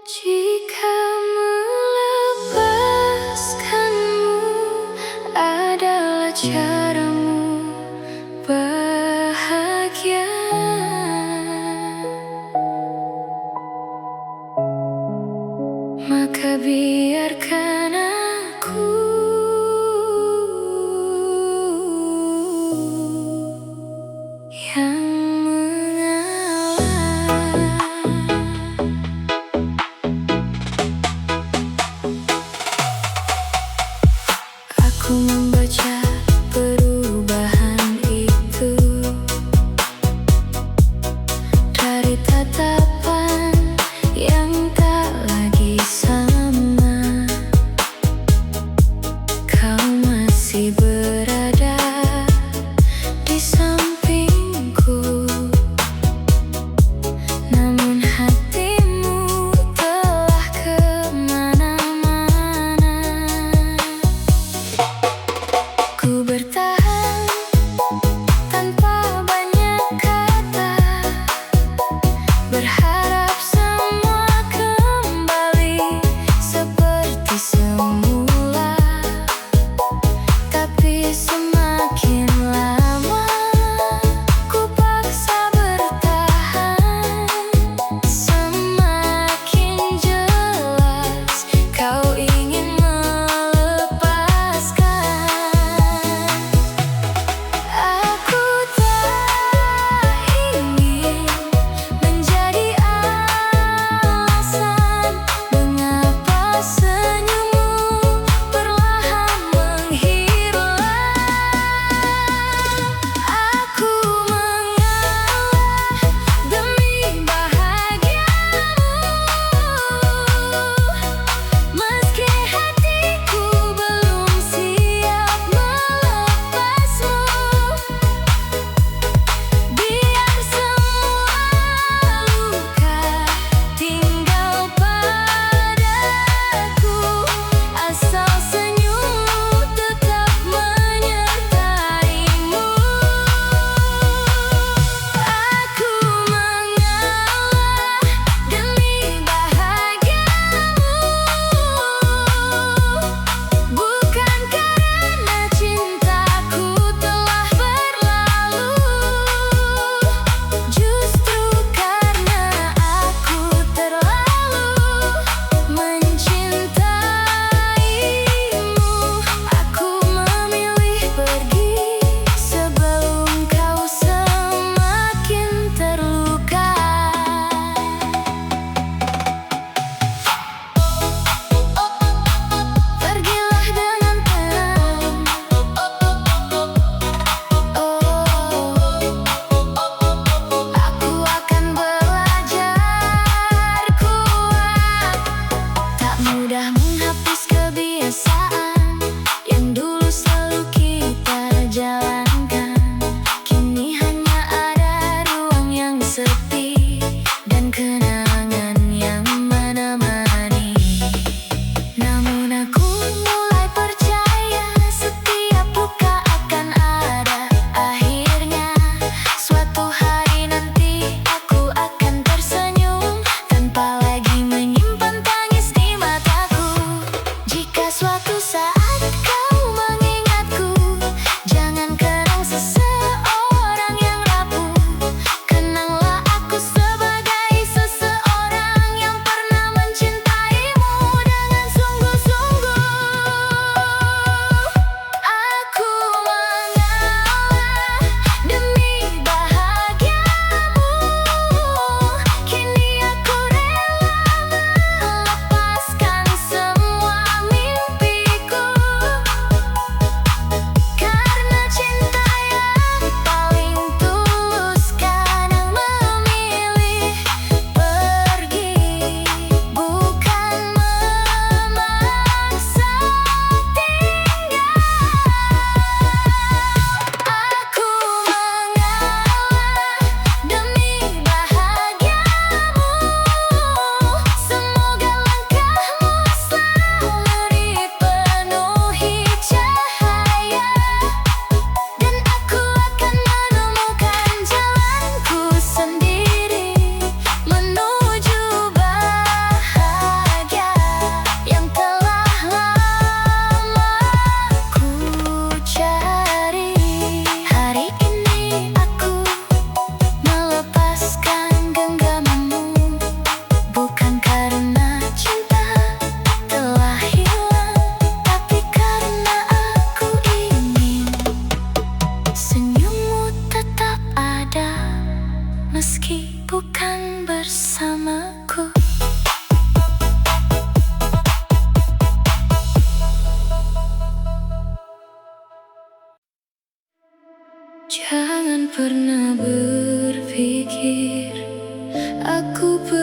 Jika melepaskanmu adalah caramu bahagia, maka biarkan aku yang aku membaca perubahan itu dari tatapan yang tak lagi sama.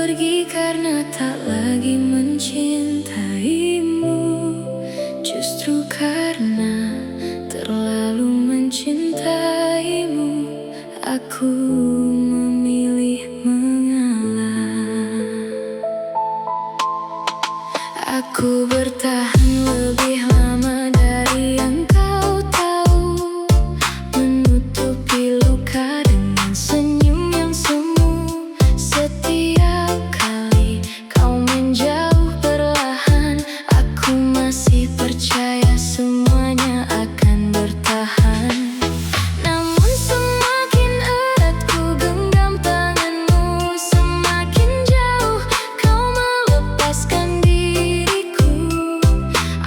pergi karena tak lagi mencintaimu. Justru karena terlalu mencintaimu, aku memilih mengalah. Aku bertahan lebih lama dari yang kau tahu, menutupi luka dengan senyum yang semu. Setiap kali kau menjauh perlahan, aku masih percaya semuanya akan bertahan. Namun semakin erat ku genggam tanganmu, semakin jauh kau melepaskan diriku.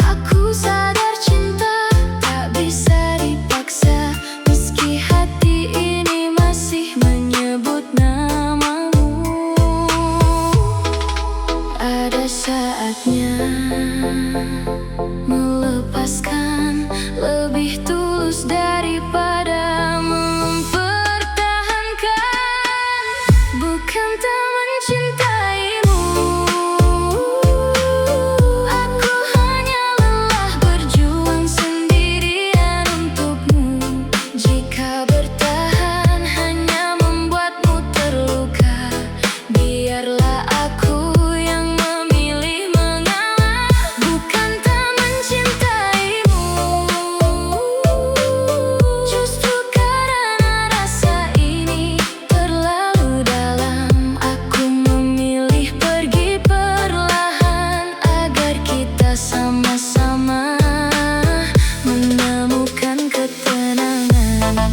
Aku sadar cinta tak bisa dipaksa, meski hati ini masih menyebut namamu. Ada saatnya melepaskan lebih tulus daripada mempertahankan. Bukan tak mencintaimu, aku hanya lelah berjuang sendirian untukmu. Jika bertahan hanya membuatmu terluka, biarlah aku yang memilih mengalah. Bukan tak mencintaimu, justru karena rasa ini terlalu dalam, aku memilih pergi perlahan agar kita sama-sama menemukan ketenangan.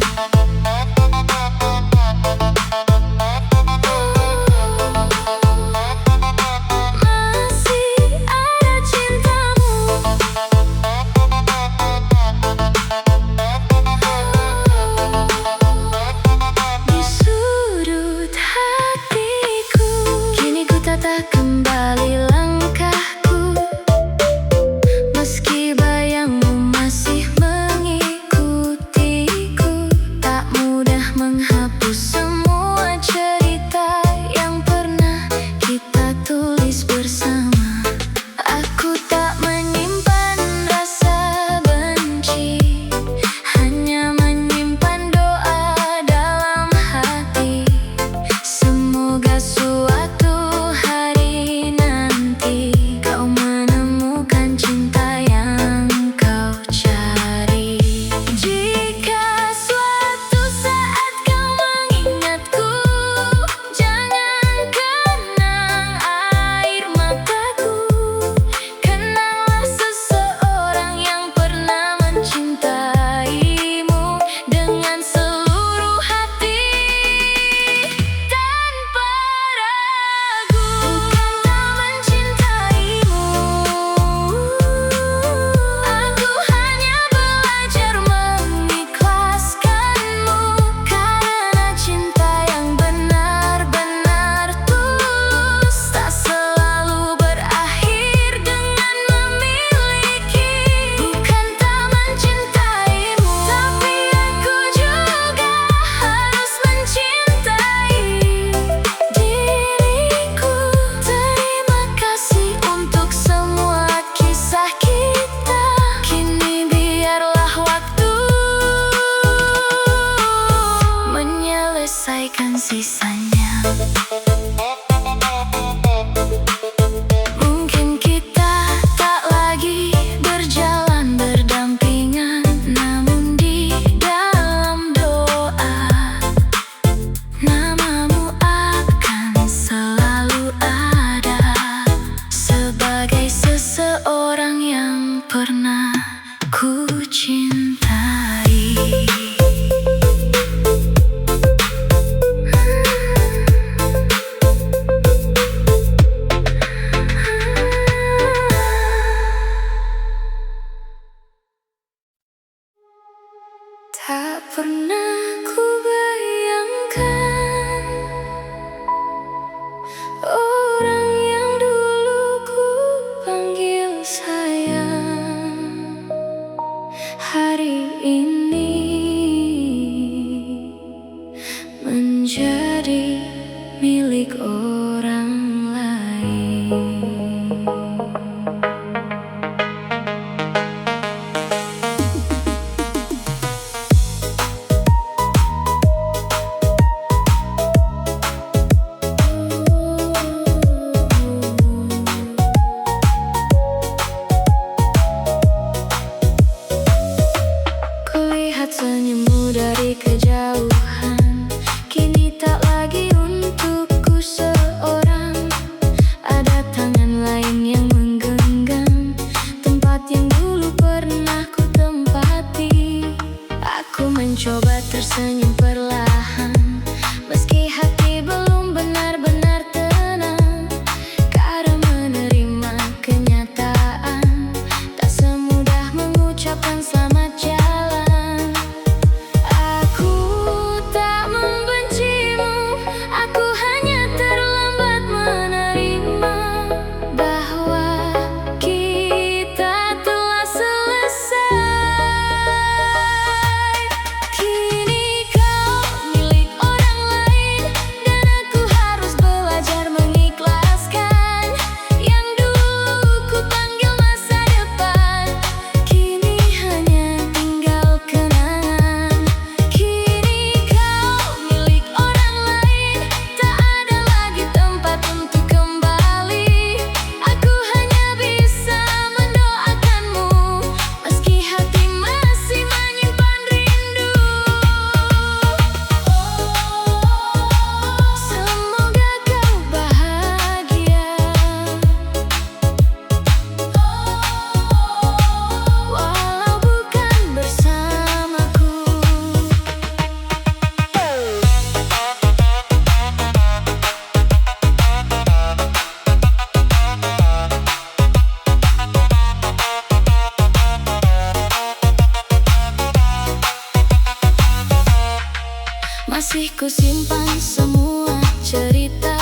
Ku simpan semua cerita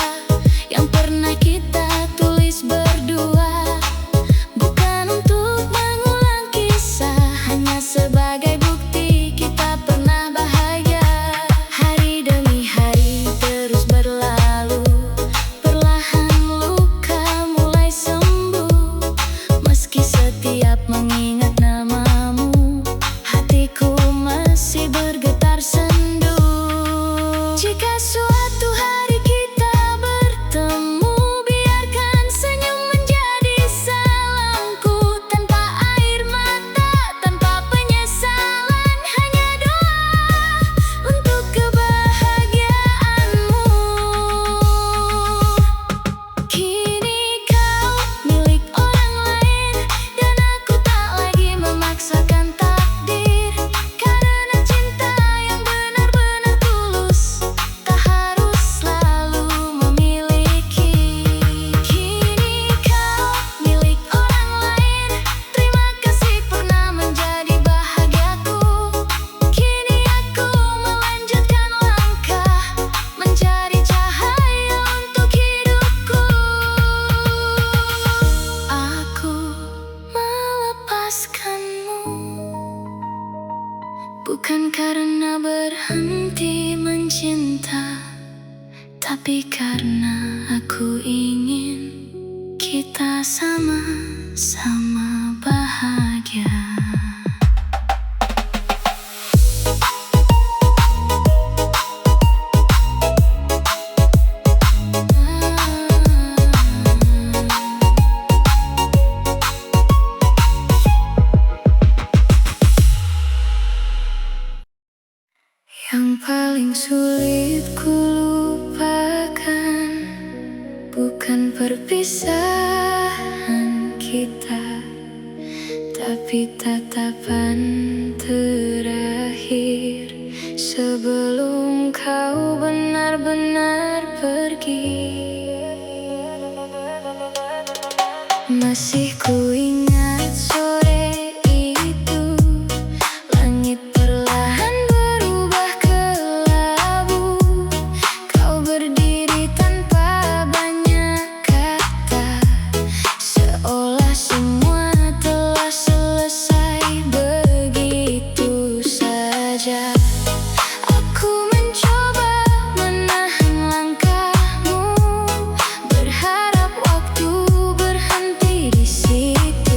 yang pernah kita tulis berdua, bukan untuk mengulang kisah, hanya sebagai bukti kita pernah bahagia. Hari demi hari terus berlalu, perlahan luka mulai sembuh. Meski setiap mengingat namamu, hatiku masih bergetar sendu. Jika suatu hari kita bertemu, biarkan senyum menjadi salamku. Tanpa air mata, tanpa penyesalan, hanya doa untuk kebahagiaanmu. Kini kau milik orang lain, dan aku tak lagi memaksakan takdir. Karena cinta yang benar-benar tulus tak harus selalu memiliki. Kini kau milik orang lain, terima kasih pernah menjadi bahagiaku. Kini aku melanjutkan langkah, mencari cahaya untuk hidupku. Aku melepaskanmu bukan karena berhenti mencinta, tapi karena aku ingin kita sama-sama bahagia. Yang paling sulit ku lupakan bukan perpisahan kita, tapi tatapan terakhir sebelum kau benar-benar pergi. Masih ku ingat sore itu, langit perlahan berubah kelabu. Kau berdiri tanpa banyak kata, seolah semua telah selesai begitu saja. Aku mencoba menahan langkahmu, berharap waktu berhenti di situ.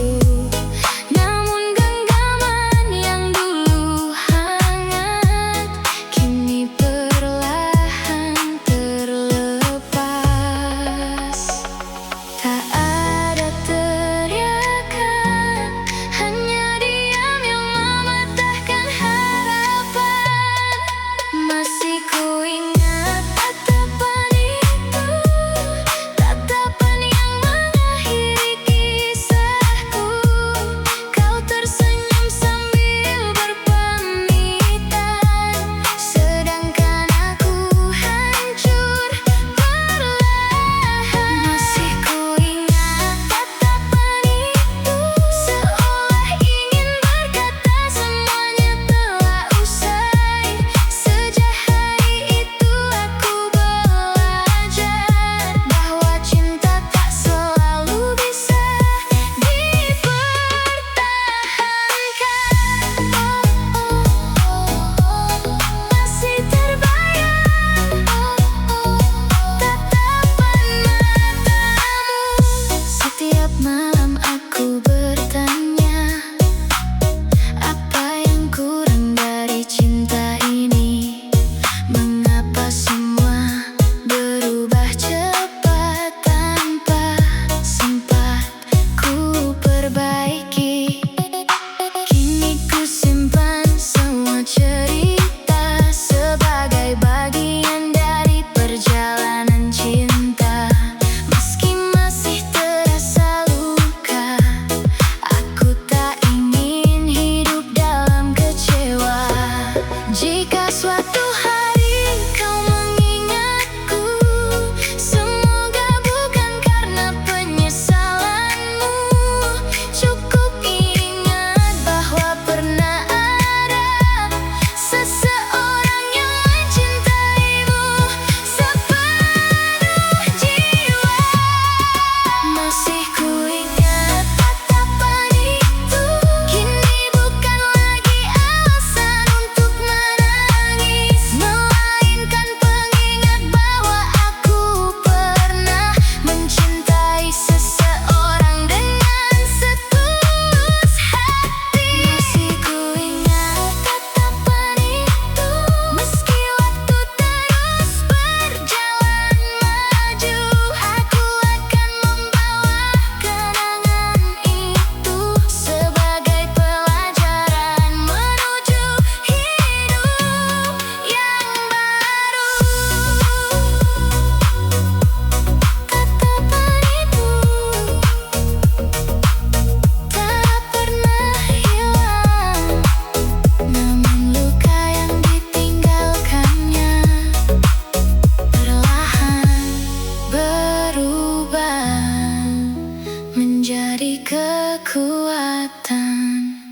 mencari kekuatan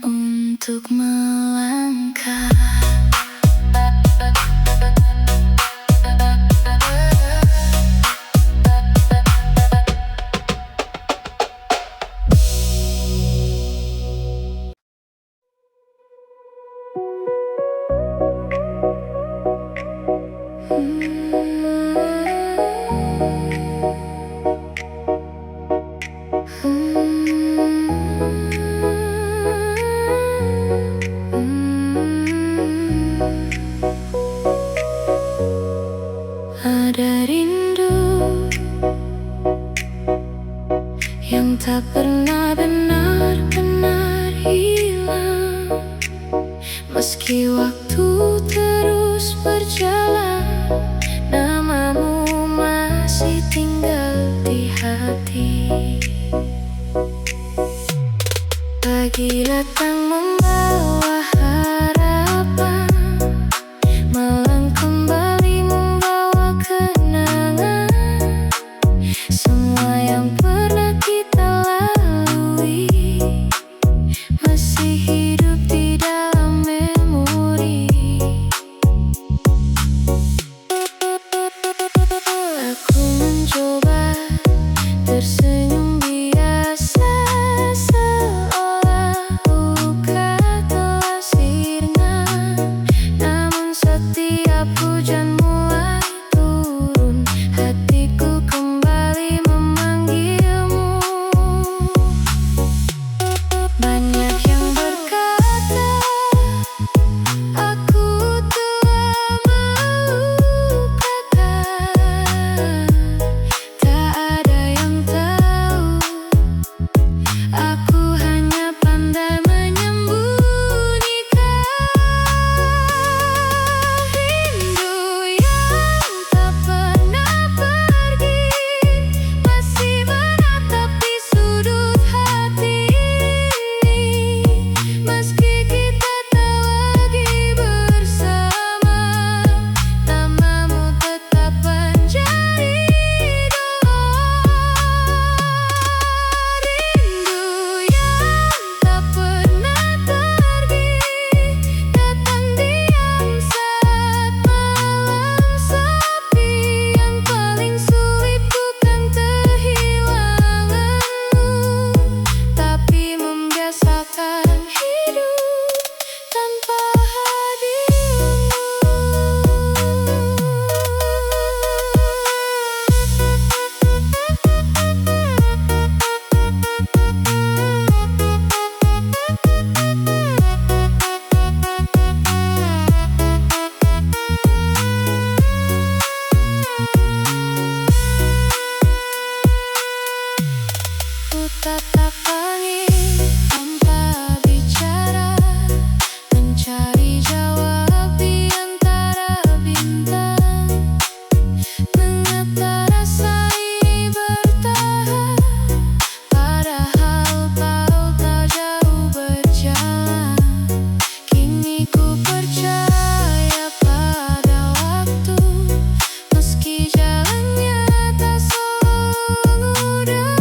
untuk melangkah. Ada rindu yang tak pernah benar-benar hilang, meski waktu terus berjalan. Namamu masih tinggal di hati. Pagi datang membawa harapan, malam kembali membawa kenangan. Semua yang pernah kita lalui masih hidup di dalam memori. Aku mencoba tersenyum biasa, seolah luka telah sirna. Namun setiap hujan mulai turun, hatiku kembali memanggilmu. Banyak yang berkata aku telah melupakan. Tak ada yang tahu, aku hanya pandai menyembunyikan. Rindu yang tak pernah pergi masih menatap di sudut hati ini. Meski kita tak lagi bersama, namamu tetap menjadi doa. Rindu yang tak pernah pergi, datang diam saat malam sepi. Yang paling sulit bukan kehilanganmu, tapi membiasakan hidup tanpa hadirmu. Ku tatap langit tanpa bicara, mencari jawab di antara bintang. Mengapa rasa ini bertahan, padahal kau tak jauh berjalan. Kini ku percaya pada waktu, meski jalannya tak selalu mudah.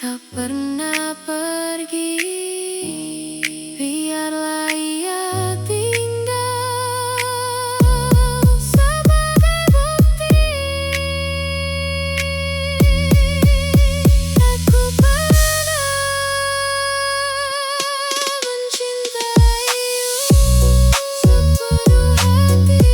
tak pernah pergi. Biarlah ia tinggal sebagai bukti aku pernah mencintaimu sepenuh hati.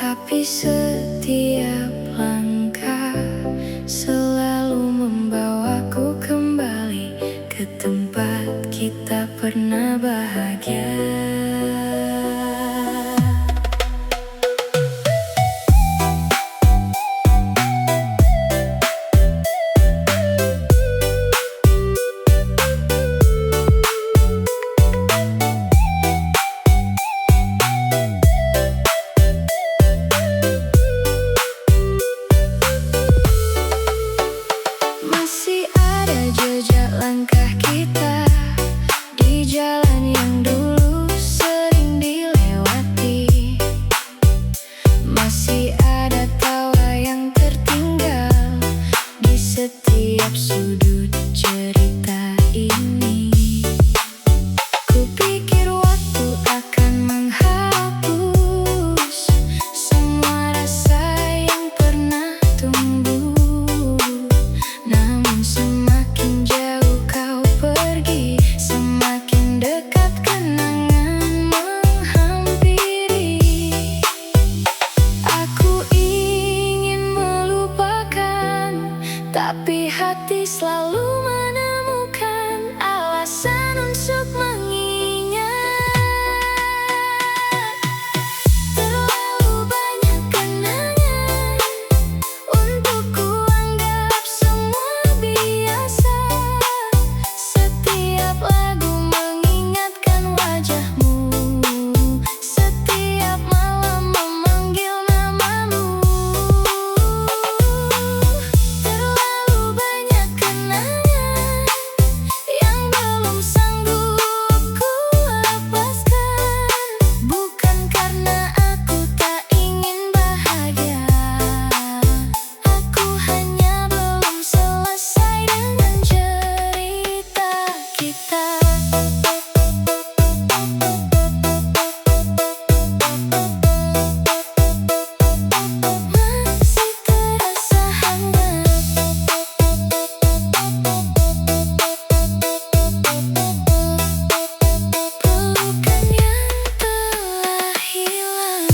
Tapi setiap langkah selalu membawaku kembali ke tempat kita pernah bahagia. Masih ada jejak langkah kita di jalan yang dulu sering dilewati. Masih ada tawa yang tertinggal di setiap sudut cerita ini. Kupikir waktu akan menghapus semua rasa yang pernah tumbuh. Namun semakin jauh kau pergi, semakin dekat kenangan menghampiri. Aku ingin melupakan, tapi hati selalu menemukan alasan untuk mengingat. Terlalu banyak kenangan untuk kuanggap semua biasa. Setiap lagu mengingatkan wajahmu, setiap malam memanggil namamu. Terlalu banyak kenangan yang belum sanggup ku lepaskan. Bukan karena aku tak ingin bahagia, aku hanya belum selesai dengan cerita kita. Masih terasa hangat pelukan yang telah hilang.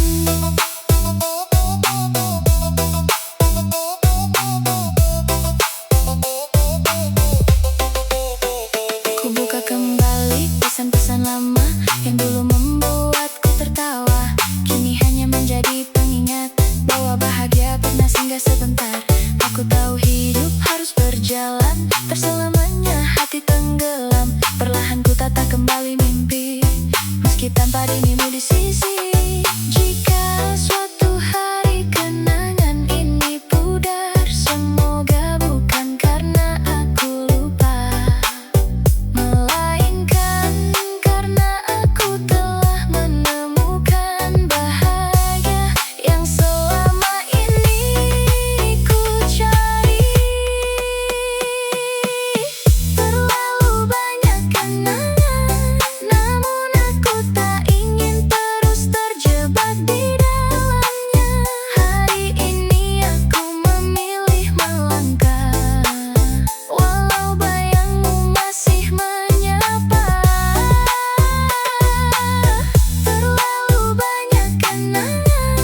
Ku buka kembali pesan-pesan lama yang dulu membuatku tertawa. Kini hanya menjadi pengingat bahwa bahagia pernah singgah sebentar. Aku tahu hidup harus berjalan, tak selamanya hati tenggelam. Perlahan ku tata kembali mimpi, meski tanpa dirimu di sisi. Jika suatu hari kenangan ini pudar, semoga bukan karena aku lupa, melainkan karena aku telah menemukan bahagia yang selama ini ku cari. Terlalu banyak kenangan, namun aku tak ingin terus terjebak di dalamnya. Hari ini aku memilih melangkah, walau bayangmu masih menyapa. Terlalu banyak kenangan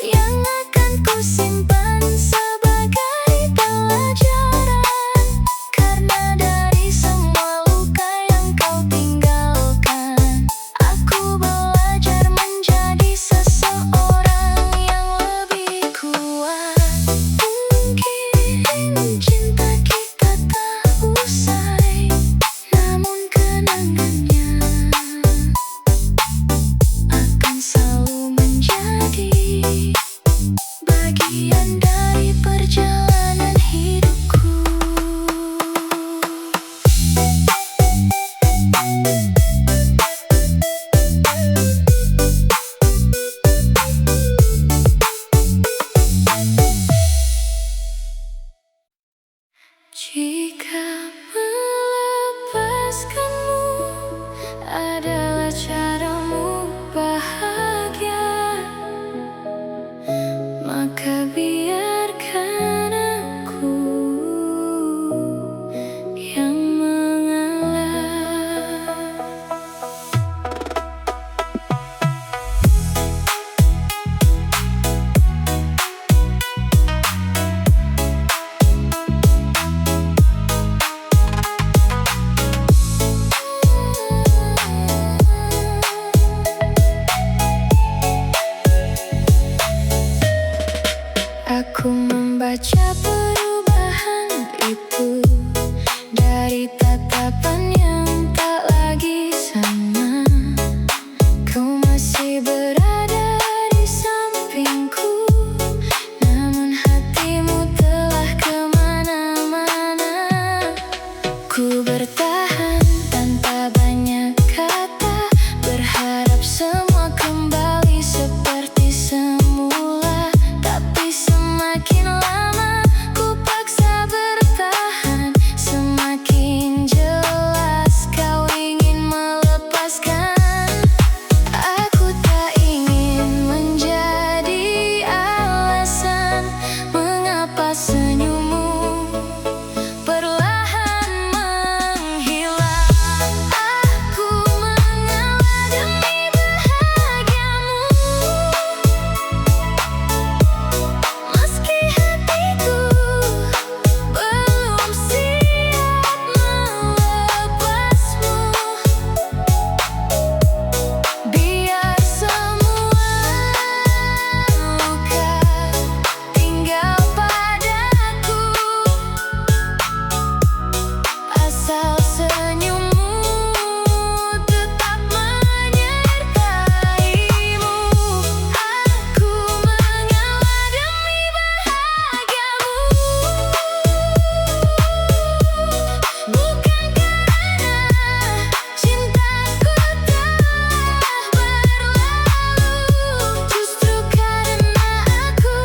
yang akan ku simpan sebagai pelajaran. Karena dari semua luka yang kau tinggalkan, aku belajar menjadi seseorang yang lebih kuat. Mungkin cinta kita tak usai, namun kenangannya akan selalu menjadi bagian dari perjalanan hidupku. Jika melepaskanmu adalah caramu bahagia, maka biarkan aku yang mengalah. Aku membaca perubahan itu dari tatapan yang tak lagi sama. Kau masih berada di sampingku, namun hatimu telah kemana-mana. Ku bertahan tanpa banyak kata, berharap semua kembali seperti semula. Tapi semakin lama ku paksa bertahan, semakin jelas kau ingin melepaskan. Aku tak ingin menjadi alasan mengapa senyummu perlahan menghilang. Aku mengalah demi bahagiamu, meski hatiku belum siap melepasmu. Biar semua luka tinggal padaku, asal senyummu tetap menyertaimu. Aku mengalah demi bahagiamu, bukan karena cintaku telah berlalu, justru karena aku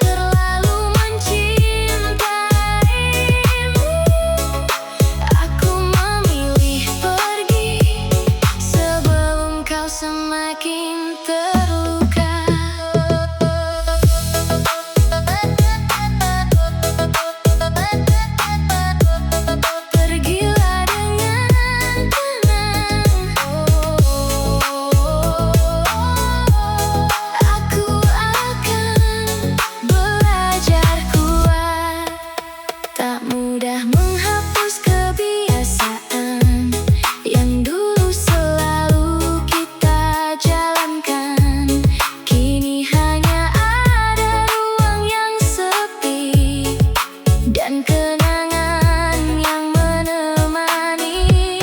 terlalu mencintaimu. Aku memilih pergi sebelum kau semakin terluka. Pergilah dengan tenang, aku akan belajar kuat. Tak mudah menghapus kebiasaan yang dulu selalu kita jalankan. Kini hanya ada ruang yang sepi dan kenangan yang menemani.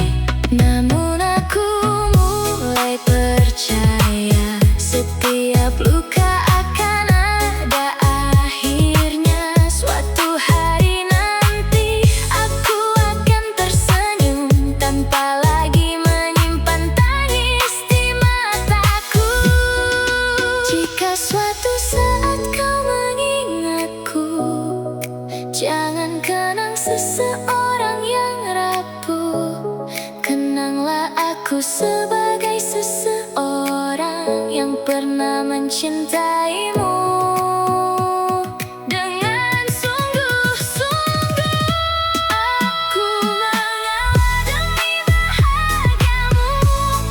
Namun aku mulai percaya setiap luka akan ada akhirnya. Suatu hari nanti aku akan tersenyum tanpa lagi menyimpan tangis di mataku. Jika suatu saat kau mengingatku, jangan kenang seseorang yang rapuh. Kenanglah aku sebagai seseorang yang pernah mencintaimu dengan sungguh-sungguh. Aku mengalah demi bahagiamu,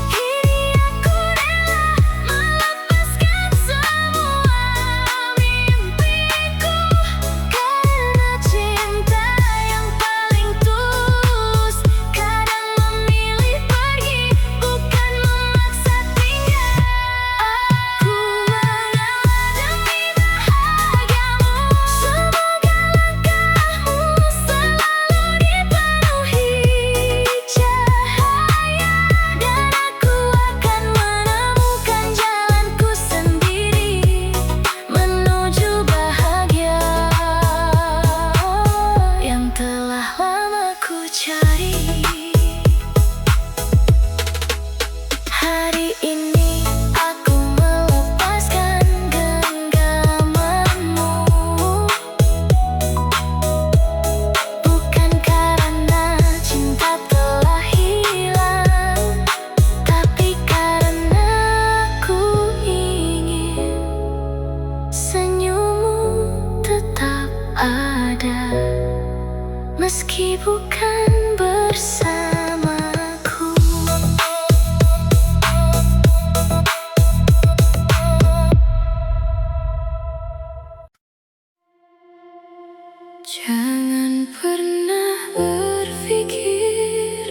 kini aku rela melepaskan semua mimpiku. Karena cinta yang paling tulus kadang memilih pergi, bukan memaksa tinggal. Aku mengalah demi bahagiamu, semoga langkahmu selalu dipenuhi cahaya, dan aku akan menemukan jalanku sendiri menuju bahagia yang telah lama ku cari. Hari ini aku melepaskan genggamanmu, bukan karena cinta telah hilang, tapi karena aku ingin senyummu tetap ada, meski bukan bersamaku. Jangan pernah berpikir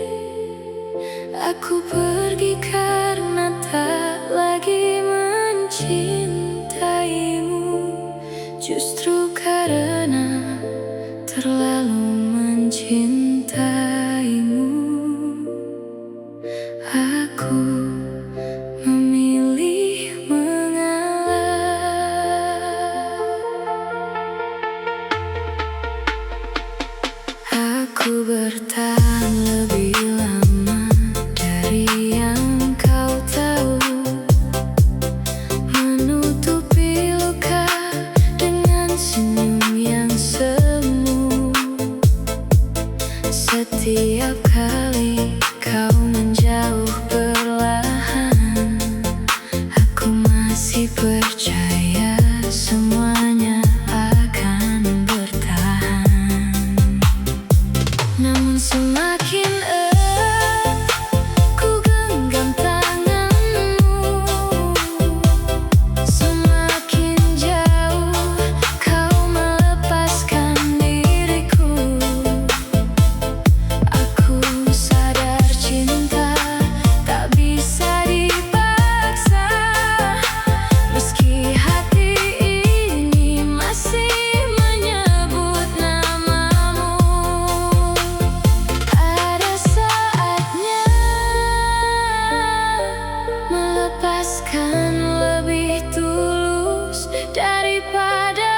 aku pergi karena tak lagi mencintaimu. Justru karena terlalu mencintaimu, aku memilih mengalah. Aku bertahan lebih lama dari yang kau tahu, menutupi luka dengan senyum yang semu. Setiap kali kau menjauh perlahan, aku masih percaya semuanya akan bertahan. Namun semakin erat ku genggam tanganmu, semakin jauh kau melepaskan diriku. Aku sadar cinta tak bisa dipaksa, meski hati ini masih menyebut namamu. Ada saatnya melepaskan lebih tulus daripada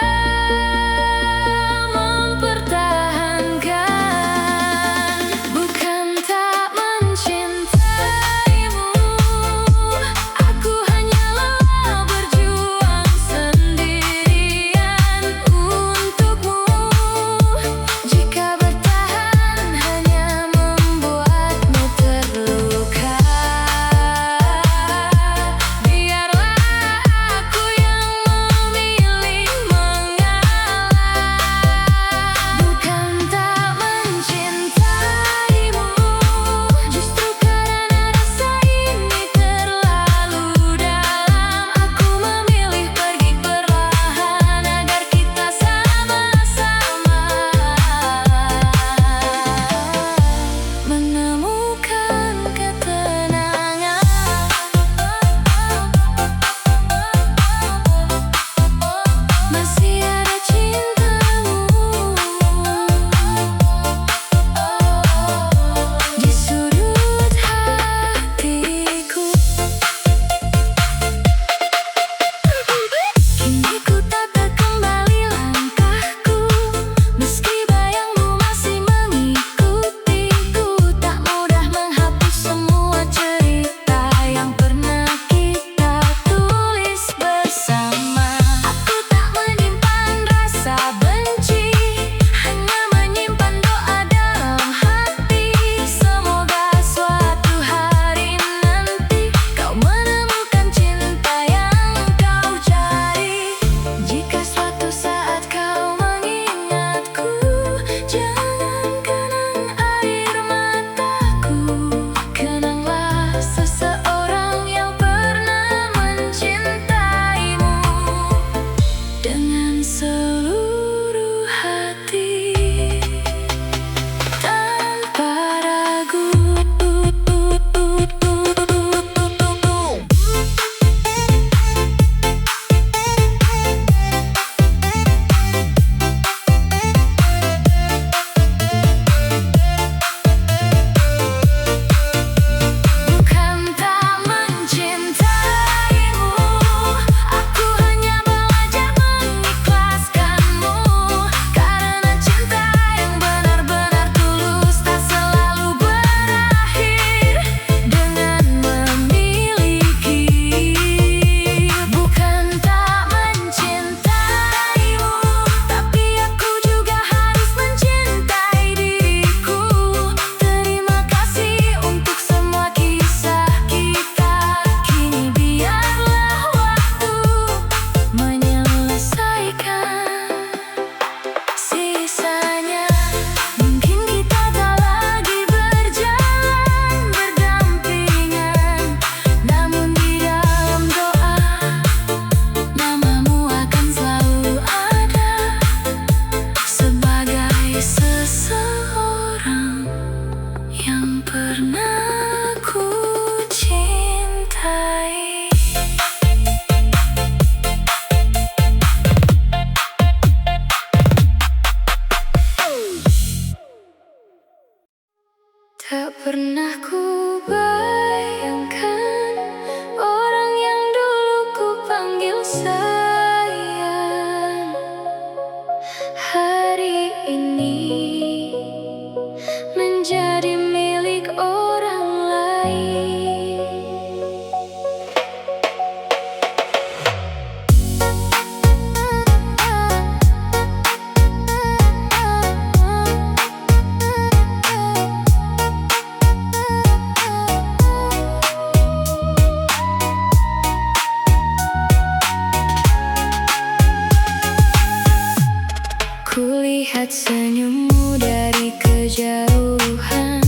mempertahankan. Bukan tak mencintaimu, aku hanya lelah berjuang sendirian untukmu. Jika bertahan hanya membuatmu terluka, biarlah aku yang memilih mengalah. Bukan tak mencintaimu, justru karena rasa ini terlalu dalam, aku memilih pergi perlahan agar kita sama-sama menemukan ketenangan. Masih ada cintamu di sudut hatiku. Kini ku tata kembali langkahku, meski bayangmu masih mengikutiku. Tak mudah menghapus semua cerita yang pernah kita tulis bersama. Aku tak menyimpan rasa benci, hanya menyimpan doa dalam hati. Semoga suatu hari nanti kau menemukan cinta yang kau cari. Jika suatu saat kau mengingatku, jangan kenang air mataku. Kenanglah seseorang yang pernah mencintaimu dengan seluruh hati, tanpa ragu. Bukan tak mencintaimu, aku hanya belajar mengikhlaskan pernah ku bayangkan orang yang dulu ku panggil sayang hari ini menjadi milik orang lain. Kulihat senyummu dari kejauhan,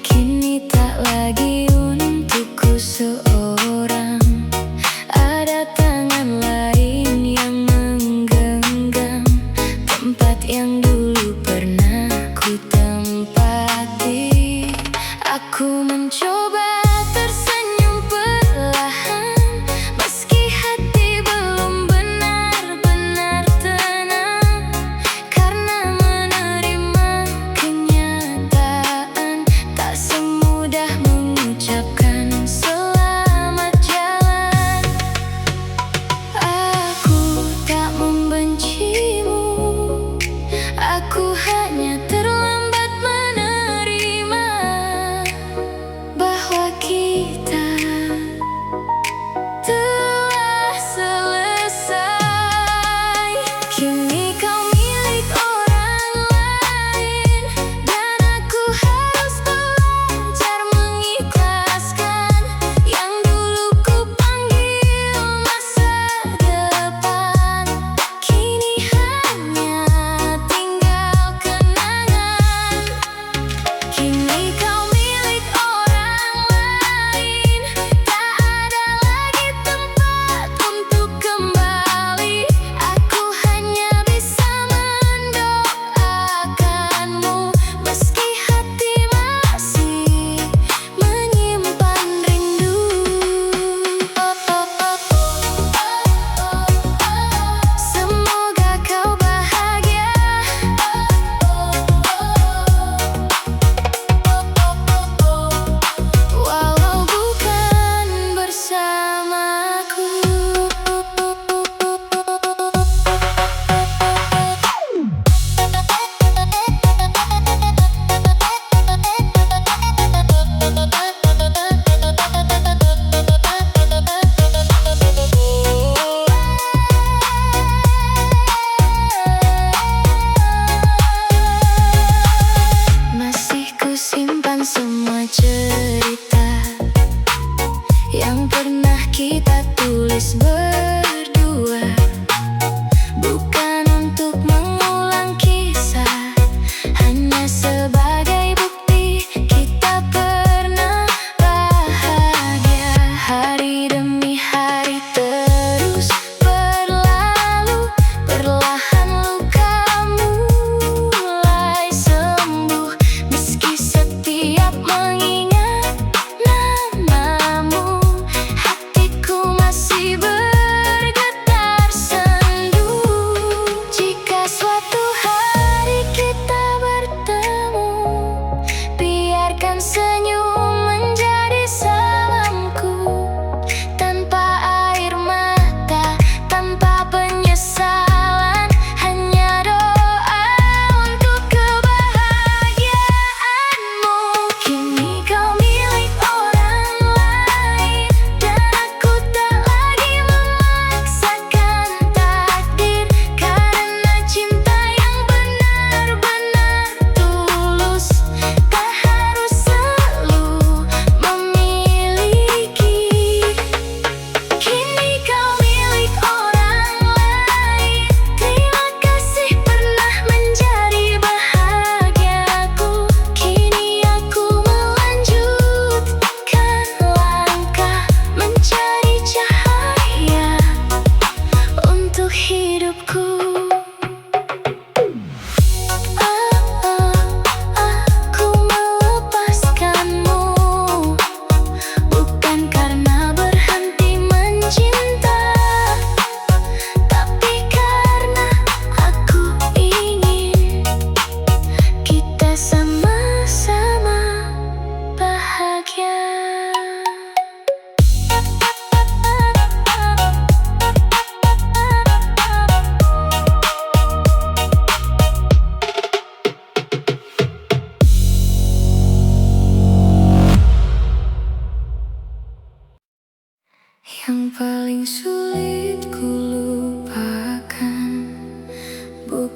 kini tak lagi untukku seorang. Ada tangan lain yang menggenggam tempat yang dulu pernah ku tempati. Aku mencoba tersenyum perlahan, meski hati belum benar-benar tenang, karena menerima kenyataan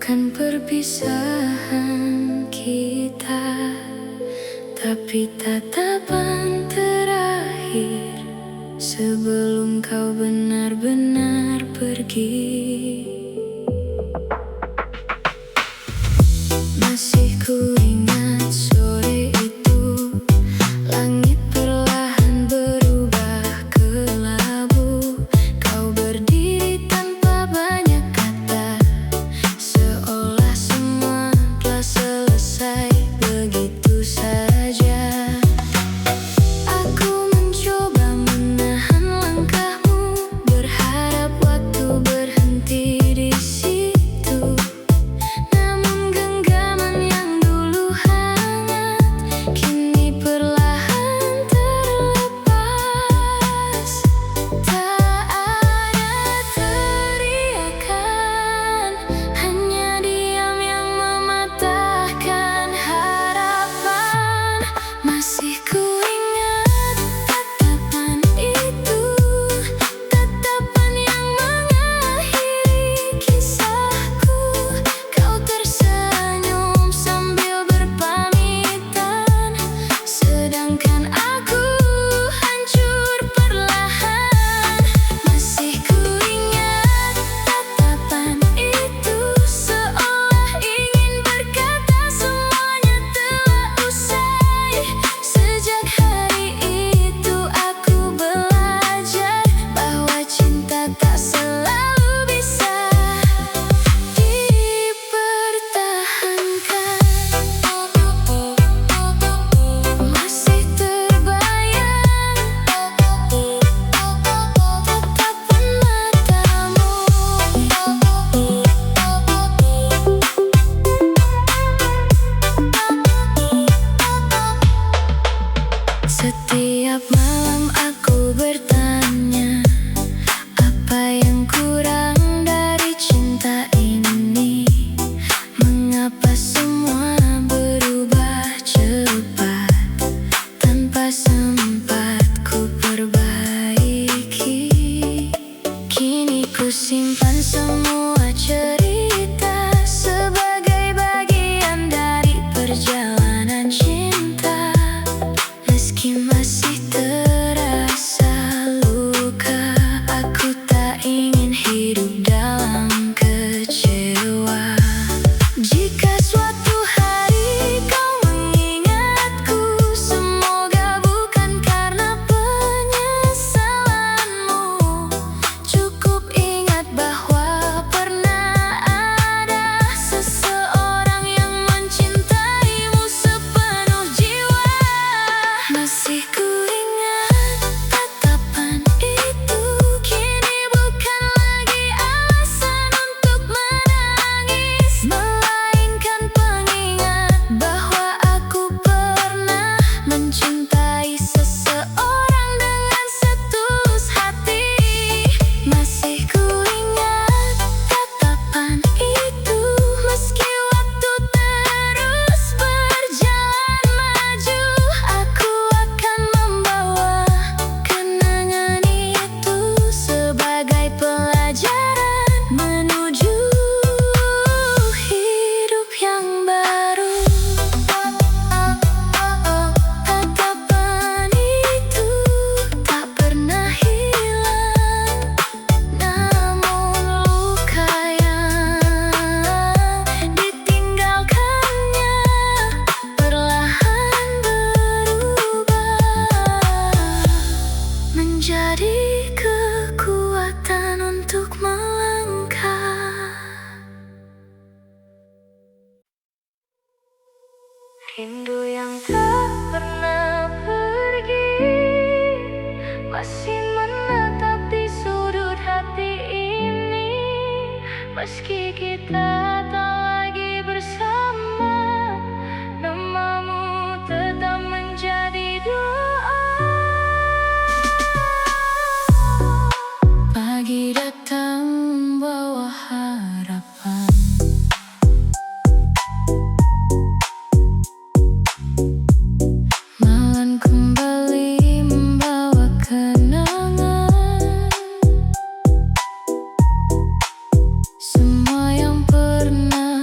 Bukan perpisahan kita, tapi tatapan terakhir sebelum kau benar-benar pergi. Masih kuingat sore itu, langit perlahan berubah kelabu. Kau berdiri tanpa banyak kata, seolah semua telah selesai begitu saja. Aku mencoba menahan langkahmu, berharap waktu berhenti di situ. Namun genggaman yang dulu hangat kini perlahan terlepas. Tak ada teriakan, hanya diam yang mematahkan harapan. Masih kuingat tatapan itu, tatapan yang mengakhiri kisahku. Kau tersenyum sambil berpamitan, sedangkan aku hancur perlahan. Masih kuingat tatapan itu, seolah ingin berkata semuanya telah usai. Sejak hari itu aku belajar bahwa cinta tak selalu bisa dipertahankan. Masih terbayang tatapan matamu. Setiap malam aku bertanya, apa yang kurang dari cinta ini? Mengapa semua berubah cepat tanpa sempat ku perbaiki? Kini ku simpan semua cerita sebagai bagian dari perjalanan cinta. Meski masih terasa luka, aku tak ingin hidup dalam kecewa. Jika suatu hari kau mengingatku, semoga bukan karena penyesalanmu. Cukup ingat bahwa pernah ada seseorang yang mencintaimu sepenuh jiwa. Masih kuingat tatapan itu, kini bukan lagi alasan untuk menangis, melainkan pengingat bahwa aku pernah mencintai seseorang dengan setulus hati. Masih kuingat tatapan itu, meski waktu terus berjalan maju, aku akan membawa kenangan itu sebagai pelajaran menuju hidup yang baru. Tatapan itu tak pernah hilang, namun luka yang ditinggalkannya perlahan berubah menjadi kekuatan untuk melangkah. Rindu yang tak pernah pergi masih menetap di sudut hati ini. Meski kita tak lagi bersama, namamu tetap menjadi doa. Pagi datang membawa harapan, malam kembali membawa kenangan. Semua yang pernah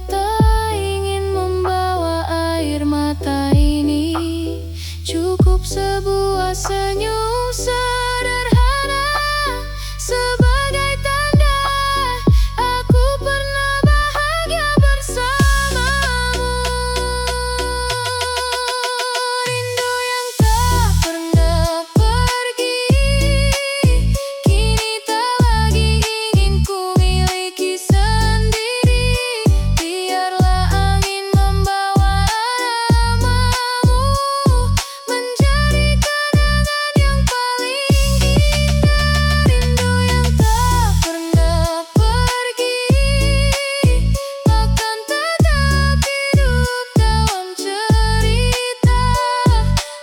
tak ingin membawa air mata ini. Cukup sebuah senyum sederhana sebagai tanda aku pernah bahagia bersamamu. Rindu yang tak pernah pergi, kini tak lagi ingin ku miliki sendiri. Biarlah angin membawa namamu menjadi kenangan yang paling indah. Rindu yang tak pernah pergi akan tetap hidup dalam cerita,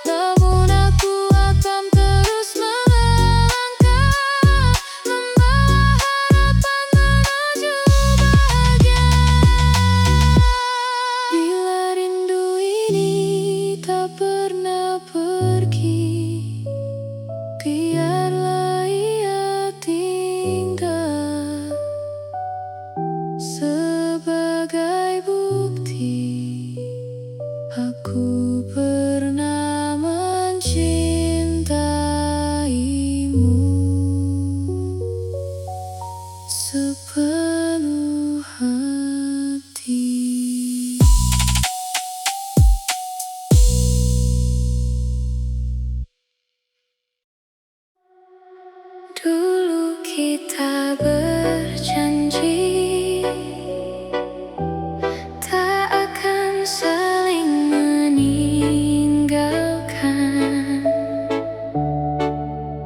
namun aku akan terus melangkah, membawa harapan menuju bahagia. Bila rindu ini tak pernah pergi, biarlah ia tinggal sebagai bukti aku pernah mencintaimu sepenuh hati. Dulu kita berjanji tak akan saling meninggalkan.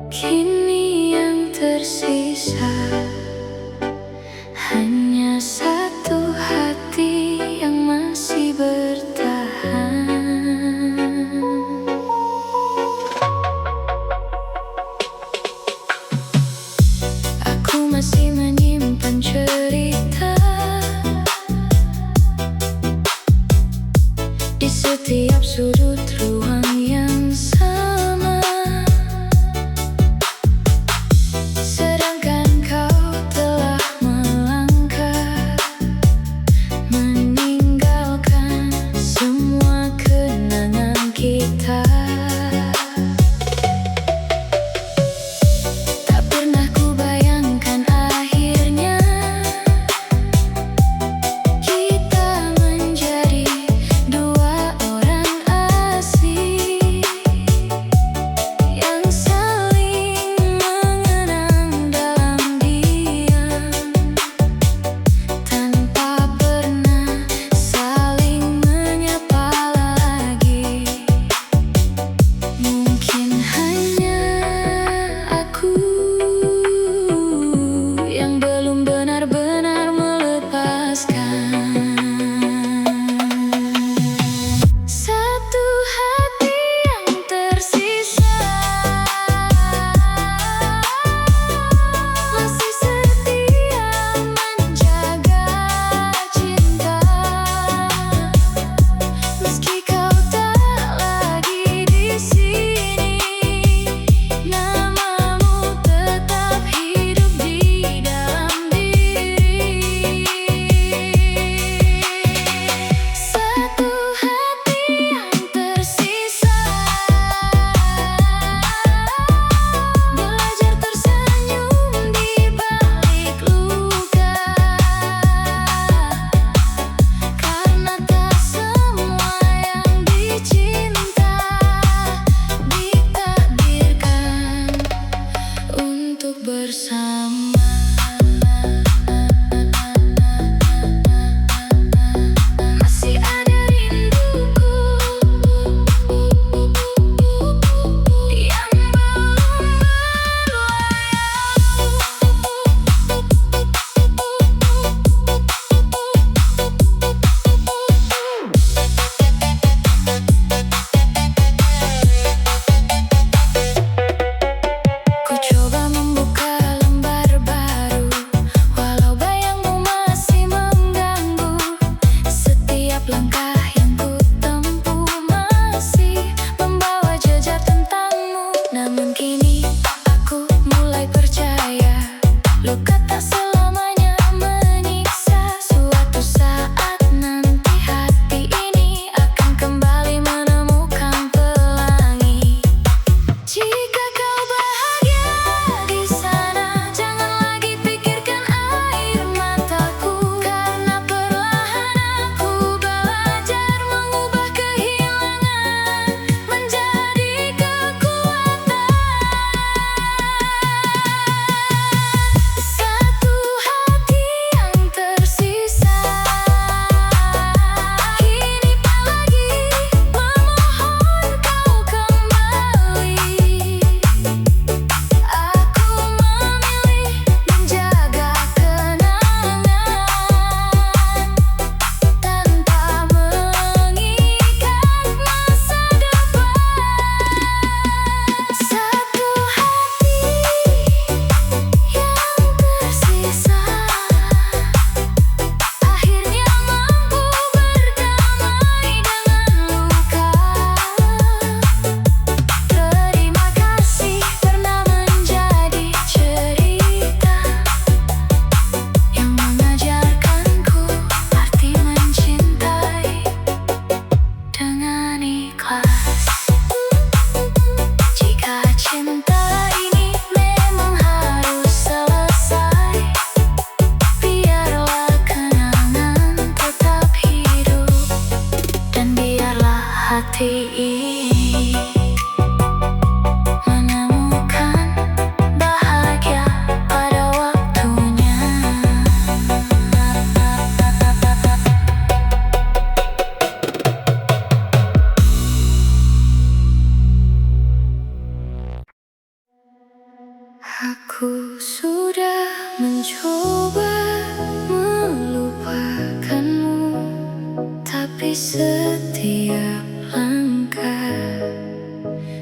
Kini yang tersisa hanya satu hati yang masih bertahan. Aku masih menyimpan cerita di setiap sudut ruang yang sama, sedangkan kau telah melangkah, meninggalkan semua kenangan kita. Tak pernah ku bayangkan akhirnya kita menjadi dua orang asing yang saling mengenang dalam diam, tanpa pernah saling menyapa lagi.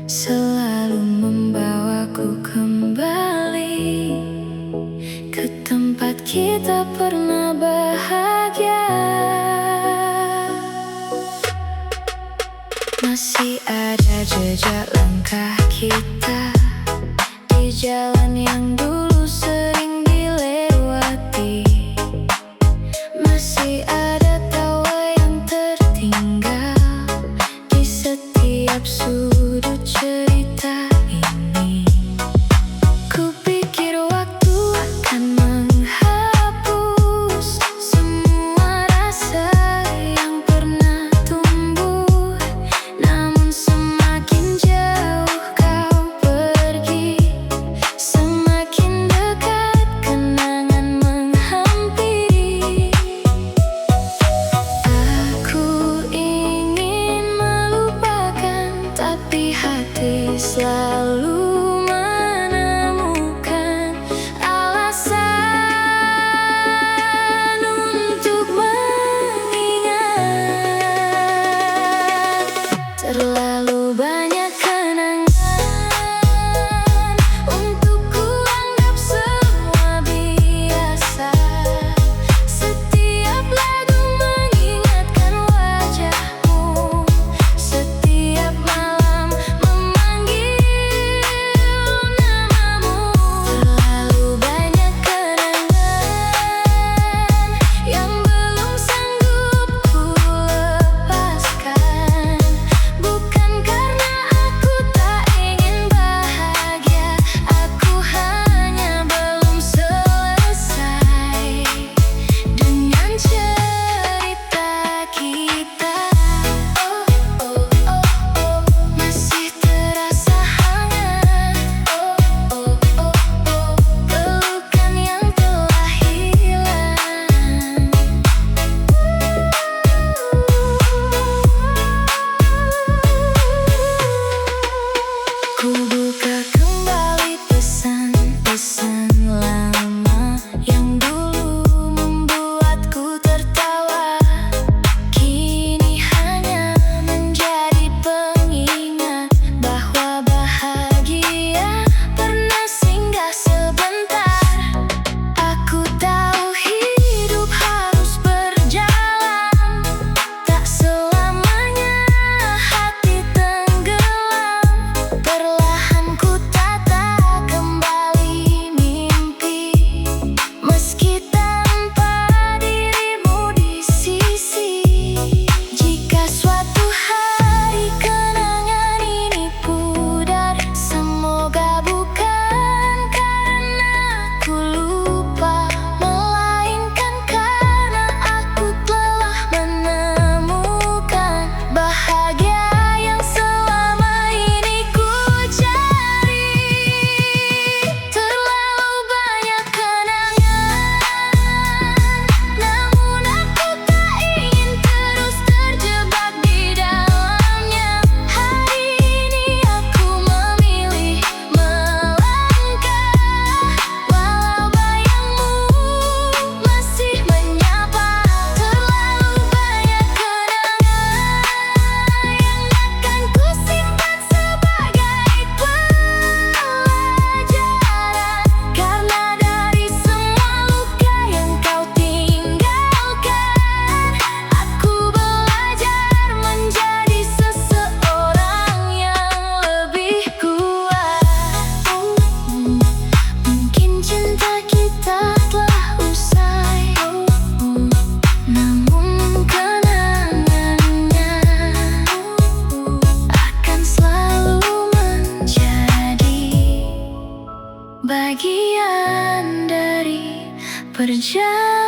selalu membawaku kembali ke tempat kita pernah bahagia. Masih ada jejak langkah kita di jalan yang dulu sering dilewati. Masih ada tawa yang tertinggal di setiap sudut cerita ini. Kupikir waktu akan menghapus semua rasa yang pernah tumbuh, namun semakin jauh kau pergi, semakin dekat kenangan menghampiri. Aku ingin melupakan, tapi hati selalu menemukan alasan untuk mengingat. Terlalu banyak kenangan untuk kuanggap semua biasa. Setiap lagu mengingatkan wajahmu, setiap malam memanggil namamu. Terlalu banyak kenangan yang belum sanggup ku lepaskan. Bukan karena aku tak ingin bahagia, aku hanya belum selesai dengan cerita kita. Oh, oh, oh, oh, masih terasa hangat. Oh, oh, oh, oh, pelukan yang telah hilang. Ku buka kembali pesan-pesan lama yang dulu membuatku tertawa. Kini hanya menjadi pengingat bahwa bahagia pernah singgah sebentar. Aku tahu hidup harus berjalan, tak selamanya hati tenggelam. Perlahan ku tata kembali mimpi, meski tanpa dirimu di sisi. Jika suatu hari kenangan ini pudar, semoga bukan karena ku lupa, melainkan karena aku telah menemukan bahagia yang selama ini ku cari. Terlalu banyak kenangan, namun aku tak ingin terus terjebak di dalamnya. Hari ini aku memilih melangkah, walau bayangmu masih menyapa. Terlalu banyak kenangan yang akan ku simpan sebagai pelajaran, karena dari semua luka yang kau tinggalkan, aku belajar menjadi seseorang yang lebih kuat. Mungkin cinta kita telah usai, namun kenangannya akan selalu menjadi bagian dari perjalanan.